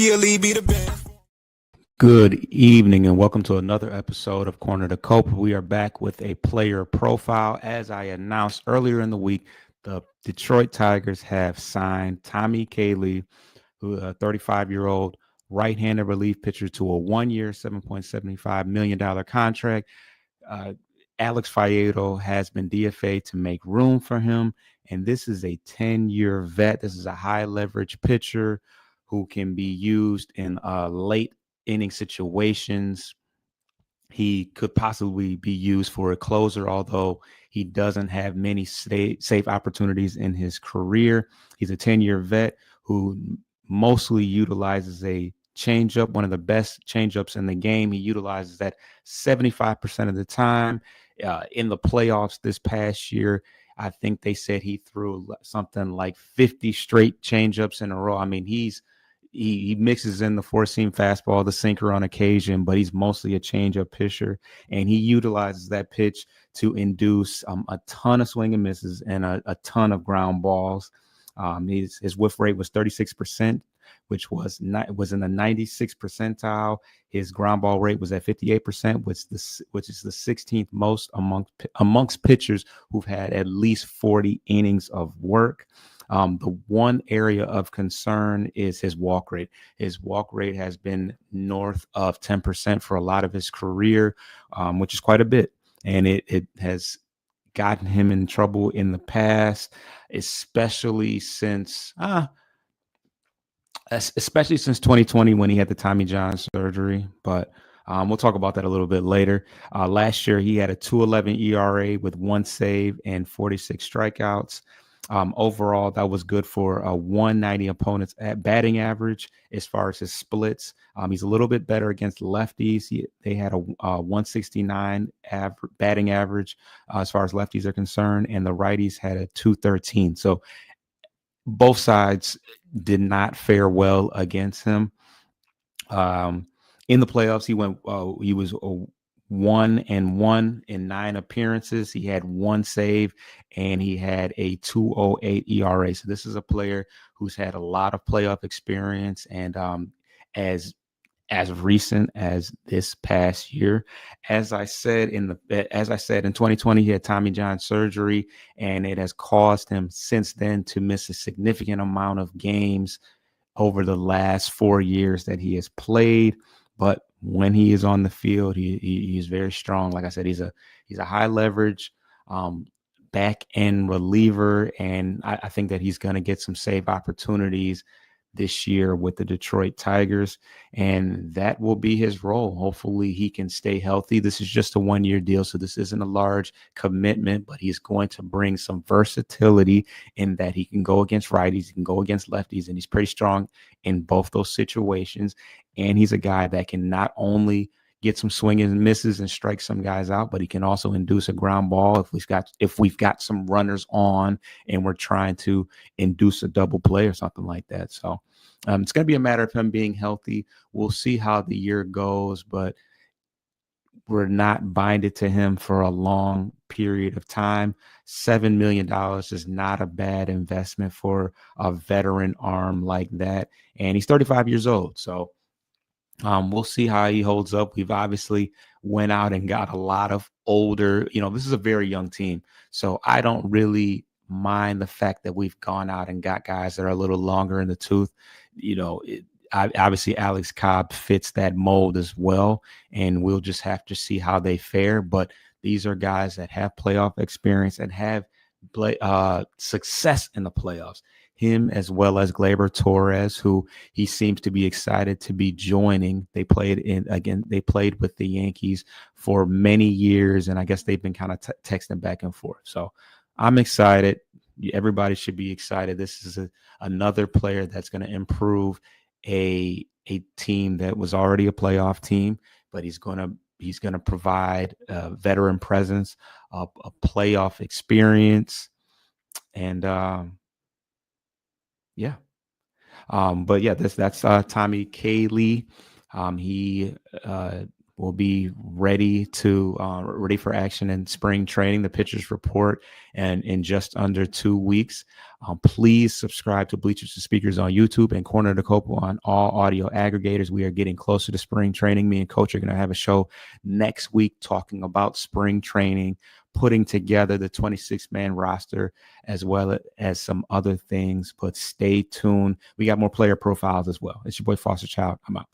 Kahle be the best. Good evening and welcome to another episode of Corner to Cope. We are back with a player profile. As I announced earlier in the week, the Detroit Tigers have signed Tommy Kahle, who a 35-year-old right-handed relief pitcher, to a 1-year, $7.75 million contract. Uh, Alex Faedo has been DFA to make room for him, and this is a 10-year vet. This is a high leverage pitcher who can be used in late inning situations. He could possibly be used for a closer, although he doesn't have many safe opportunities in his career. He's a 10-year vet who mostly utilizes a changeup, one of the best changeups in the game. He utilizes that 75% of the time. In the playoffs this past year, I think they said he threw something like 50 straight changeups in a row. I mean, he mixes in the four-seam fastball, the sinker on occasion, but he's mostly a changeup pitcher, and he utilizes that pitch to induce a ton of swing and misses and a ton of ground balls. His whiff rate was 36%, which was in the 96th percentile. His ground ball rate was at 58%, which is the 16th most amongst pitchers who've had at least 40 innings of work. The one area of concern is his walk rate. His walk rate has been north of 10% for a lot of his career, which is quite a bit. And it has gotten him in trouble in the past, especially since 2020 when he had the Tommy John surgery. But we'll talk about that a little bit later. Last year, he had a 2.11 ERA with 1 save and 46 strikeouts. Overall, that was good for a 190 opponents at batting average. As far as his splits, he's a little bit better against lefties. They had a 169 batting average as far as lefties are concerned, and the righties had a 213. So both sides did not fare well against him. In the playoffs, he was 1-1 in 9 appearances. He had 1 save and he had a 2.08 ERA. So this is a player who's had a lot of playoff experience, and as recent as this past year. As I said in 2020, he had Tommy John surgery, and it has caused him since then to miss a significant amount of games over the last 4 years that he has played. But when he is on the field, he is very strong. Like I said, he's a high leverage back end reliever, and I think that he's going to get some save opportunities this year with the Detroit Tigers, and that will be his role. Hopefully he can stay healthy. This is just a 1-year deal, so this isn't a large commitment, but he's going to bring some versatility in that he can go against righties, he can go against lefties, and he's pretty strong in both those situations. And he's a guy that can not only get some swing and misses and strike some guys out, but he can also induce a ground ball if we've got some runners on and we're trying to induce a double play or something like that. So it's going to be a matter of him being healthy. We'll see how the year goes, but we're not binded to him for a long period of time. $7 million is not a bad investment for a veteran arm like that. And he's 35 years old. So we'll see how he holds up. We've obviously went out and got a lot of older, this is a very young team. So I don't really mind the fact that we've gone out and got guys that are a little longer in the tooth. Obviously Alex Cobb fits that mold as well, and we'll just have to see how they fare. But these are guys that have playoff experience and have success in the playoffs. Him as well as Gleyber Torres, who he seems to be excited to be joining. They played with the Yankees for many years, and I guess they've been kind of texting back and forth. So I'm excited. Everybody should be excited. This is another player that's going to improve a team that was already a playoff team, but he's going to provide a veteran presence, a playoff experience, and yeah. But yeah, that's Tommy Kahle. He will be ready for action in spring training. The pitchers report, and in just under 2 weeks. Please subscribe to Bleachers to Speakers on YouTube and Corner to Cope on all audio aggregators. We are getting closer to spring training. Me and Coach are going to have a show next week talking about spring training, putting together the 26-man roster, as well as some other things. But stay tuned. We got more player profiles as well. It's your boy Foster Child. I'm out.